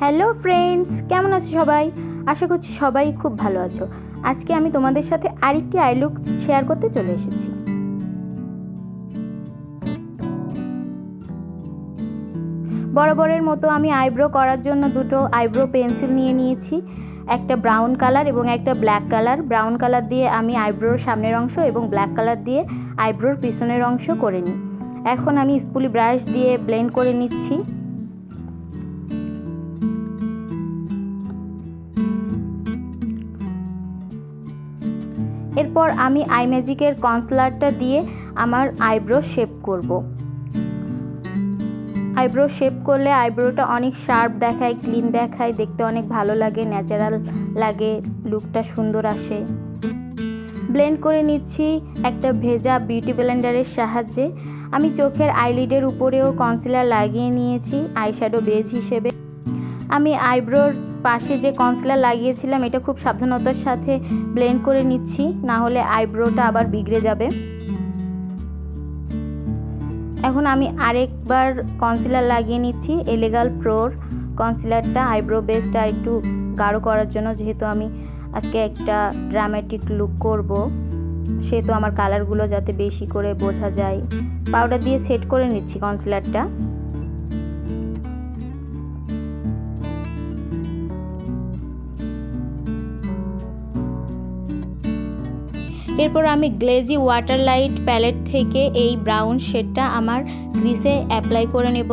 Hello friends, কেমন আছো সবাই? আশা করছি সবাই খুব ভালো আছো। আজকে আমি তোমাদের সাথে আরেকটি আই লুক শেয়ার করতে চলে এসেছি। বরাবরের মতো আমি আইব্রো করার জন্য দুটো আইব্রো পেন্সিল নিয়ে নিয়েছি, একটা ব্রাউন কালার এবং একটা ব্ল্যাক কালার। ব্রাউন কালার দিয়ে আমি আইব্রোর সামনের অংশ এবং ব্ল্যাক কালার দিয়ে আইব্রোর পিছনের অংশ করে নিই। এখন আমি স্পুলি ব্রাশ দিয়ে ব্লেন্ড করে নিচ্ছি। এরপর আমি আই ম্যাজিকের কনসিলারটা দিয়ে আমার আইব্রো শেপ করব। আইব্রো শেপ করলে আইব্রোটা অনেক শার্প দেখায়, ক্লিন দেখায়, দেখতে অনেক ভালো লাগে, ন্যাচারাল লাগে, লুকটা সুন্দর আসে। ব্লেন্ড করে নিচ্ছি একটা ভেজা বিউটি ব্লেন্ডারের সাহায্যে। আমি চোখের আইলিডের উপরেও কনসিলার লাগিয়ে নিয়েছি আইশ্যাডো বেজ হিসেবে। আমি আইব্রোর পাশে যে কনসিলার লাগিয়েছিলাম এটা খুব সাবধানতার সাথে ব্লেন্ড করে নিচ্ছি, না হলে আইব্রোটা আবার বিগড়ে যাবে। এখন আমি আরেকবার কনসিলার লাগিয়ে নিচ্ছি এলেগাল প্রোর কনসিলারটা, আইব্রো বেসটা একটু গাঢ় করার জন্য। যেহেতু আমি আজকে একটা ড্রামাটিক লুক করব, সেহেতু আমার কালারগুলো যাতে বেশি করে বোঝা যায়। পাউডার দিয়ে সেট করে নিচ্ছি কনসিলারটা। এরপর আমি গ্লেজি ওয়াটার লাইট প্যালেট থেকে এই ব্রাউন শেডটা আমার ক্রিসে অ্যাপ্লাই করে নেব।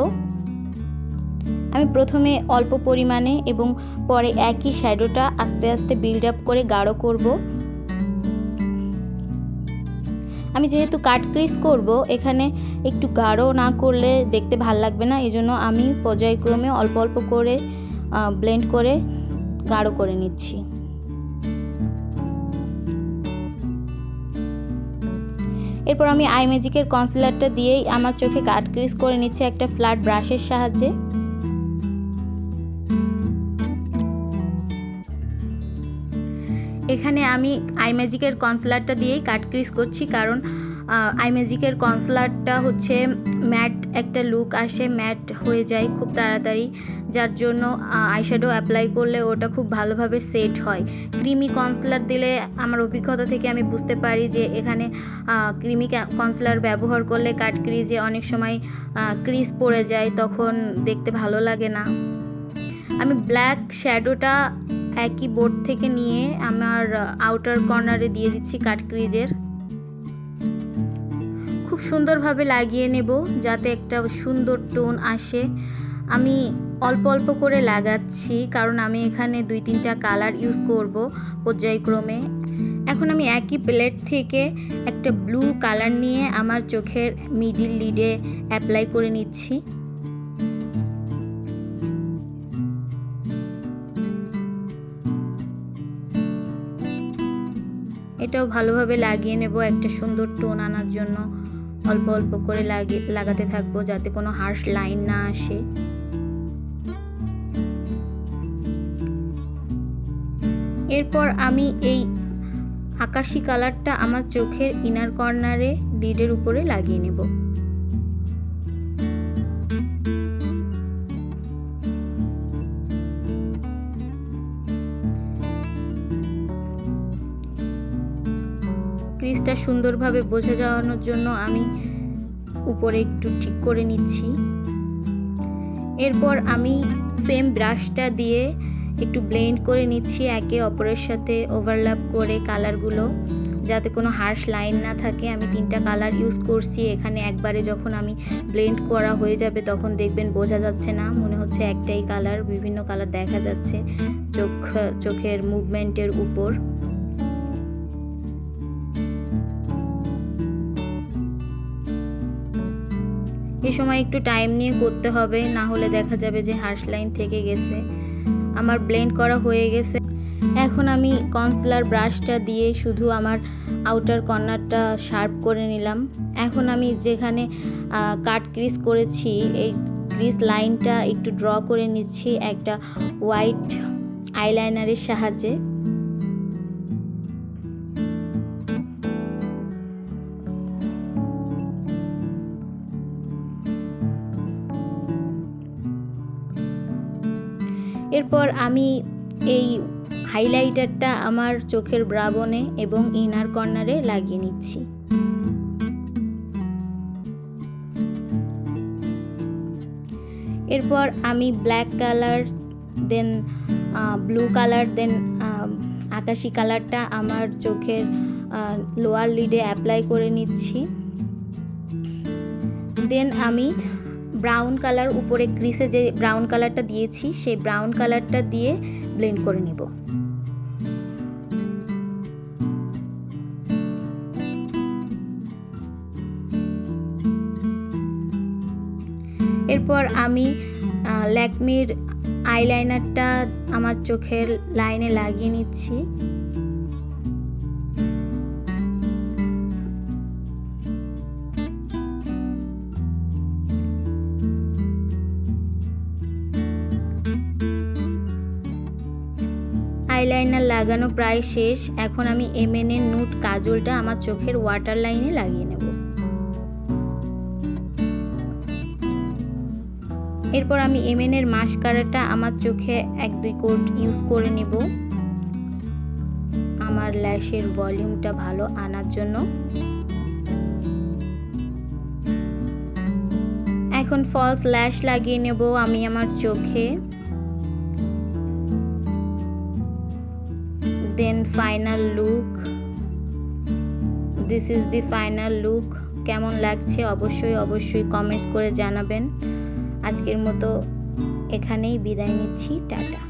আমি প্রথমে অল্প পরিমাণে এবং পরে একই শ্যাডোটা আস্তে আস্তে বিল্ড আপ করে গাঢ় করব। আমি যেহেতু কাট ক্রিস করব, এখানে একটু গাঢ় না করলে দেখতে ভাল লাগবে না, এজন্য আমি পর্যায়ক্রমে অল্প অল্প করে ব্লেন্ড করে গাঢ় করে নিচ্ছি। এরপর আমি আই ম্যাজিকের কনসিলারটা দিয়েই আমার চোখে কাট ক্রিস করে নিচ্ছি একটা ফ্ল্যাট ব্রাশের সাহায্যে। এখানে আমি আই ম্যাজিকের কনসিলারটা দিয়েই কাট ক্রিস করছি, কারণ আই ম্যাজিকের কনসিলারটা হচ্ছে ম্যাট একটা লুক আসে, ম্যাট হয়ে যায় খুব তাড়াতাড়ি, যার জন্য আইশ্যাডো অ্যাপ্লাই করলে ওটা খুব ভালোভাবে সেট হয়। ক্রিমি কনসিলার দিলে আমার অভিজ্ঞতা থেকে আমি বুঝতে পারি যে এখানে ক্রিমি কনসিলার ব্যবহার করলে কাট ক্রিজে অনেক সময় ক্রিজ পড়ে যায়, তখন দেখতে ভালো লাগে না। আমি ব্ল্যাক শ্যাডোটা একই বোর্ড থেকে নিয়ে আমার আউটার কর্নারে দিয়ে দিচ্ছি কাট ক্রিজের। খুব সুন্দরভাবে লাগিয়ে নেব যাতে একটা সুন্দর টোন আসে। আমি অল্প অল্প করে লাগাচ্ছি, কারণ আমি এখানে 2-3টা কালার ইউজ করব পর্যায়ক্রমে। এখন আমি একই প্লেট থেকে একটা ব্লু কালার নিয়ে আমার চোখের মিডিল লিডে অ্যাপ্লাই করে নিচ্ছি। এটাও ভালোভাবে লাগিয়ে নেব একটা সুন্দর টোন আনার জন্য। অল্প অল্প করে লাগাতে থাকবো যাতে কোনো হার্শ লাইন না আসে। এরপর আমি এই আকাশি কালারটা আমার চোখের ইনার কর্নারে লিডের উপরে লাগিয়ে নেব। ক্রিজটা সুন্দরভাবে বোঝা যাওয়ানোর জন্য আমি উপরে একটু ঠিক করে নিচ্ছি। এরপর আমি সেম ব্রাশটা দিয়ে একটু ব্লেন্ড করে নিচ্ছি একে অপরের সাথে ওভারল্যাপ করে কালারগুলো, যাতে কোনো হার্শ লাইন না থাকে। আমি 3টা কালার ইউজ করছি এখানে। একবারে যখন আমি ব্লেন্ড করা হয়ে যাবে তখন দেখবেন বোঝা যাচ্ছে না, মনে হচ্ছে একটাই কালার, বিভিন্ন কালার দেখা যাচ্ছে চোখের মুভমেন্টের উপর। এই সময় একটু টাইম নিয়ে করতে হবে, না হলে দেখা যাবে যে হার্শ লাইন থেকে গেছে। আমার ব্লেন্ড করা হয়ে গেছে। এখন আমি কনসিলার ব্রাশটা দিয়ে শুধু আমার আউটার কর্নারটা শার্প করে নিলাম। এখন আমি যেখানে কাট ক্রিজ করেছি এই ক্রিজ লাইনটা একটু ড্র করে নিচ্ছি একটা হোয়াইট আইলাইনারের সাহায্যে। এরপর আমি এই হাইলাইটারটা আমার চোখের ব্রা বোনে এবং ইনার কর্নারে লাগিয়ে নিচ্ছি। এরপর আমি black colour, then blue colour, then আকাশি কালারটা আমার চোখের লোয়ার লিডে অ্যাপ্লাই করে নিচ্ছি। দেন আমি ব্রাউন কালার, উপরে ক্রিসে যে ব্রাউন কালারটা দিয়েছি সেই ব্রাউন কালারটা দিয়ে ব্লেন্ড করে নিব। এরপর আমি ল্যাকমির আইলাইনারটা আমার চোখের লাইনে লাগিয়ে নিচ্ছি। আইলাইনার লাগানো প্রায় শেষ। এখন আমি এমএন এর নুট কাজলটা আমার চোখের ওয়াটার লাইনে লাগিয়ে নেব। এরপর আমি এমএন এর মাস্কারাটা আমার চোখে 1-2 কোট ইউজ করে নেব আমার ল্যাশের ভলিউমটা ভালো আনার জন্য। এখন ফলস ল্যাশ লাগিয়ে নেব আমি আমার চোখে। Then final look, this is the final look. কেমন লাগছে অবশ্যই কমেন্টস করে জানাবেন। আজকের মতো এখানেই বিদায় নিচ্ছি, টাটা।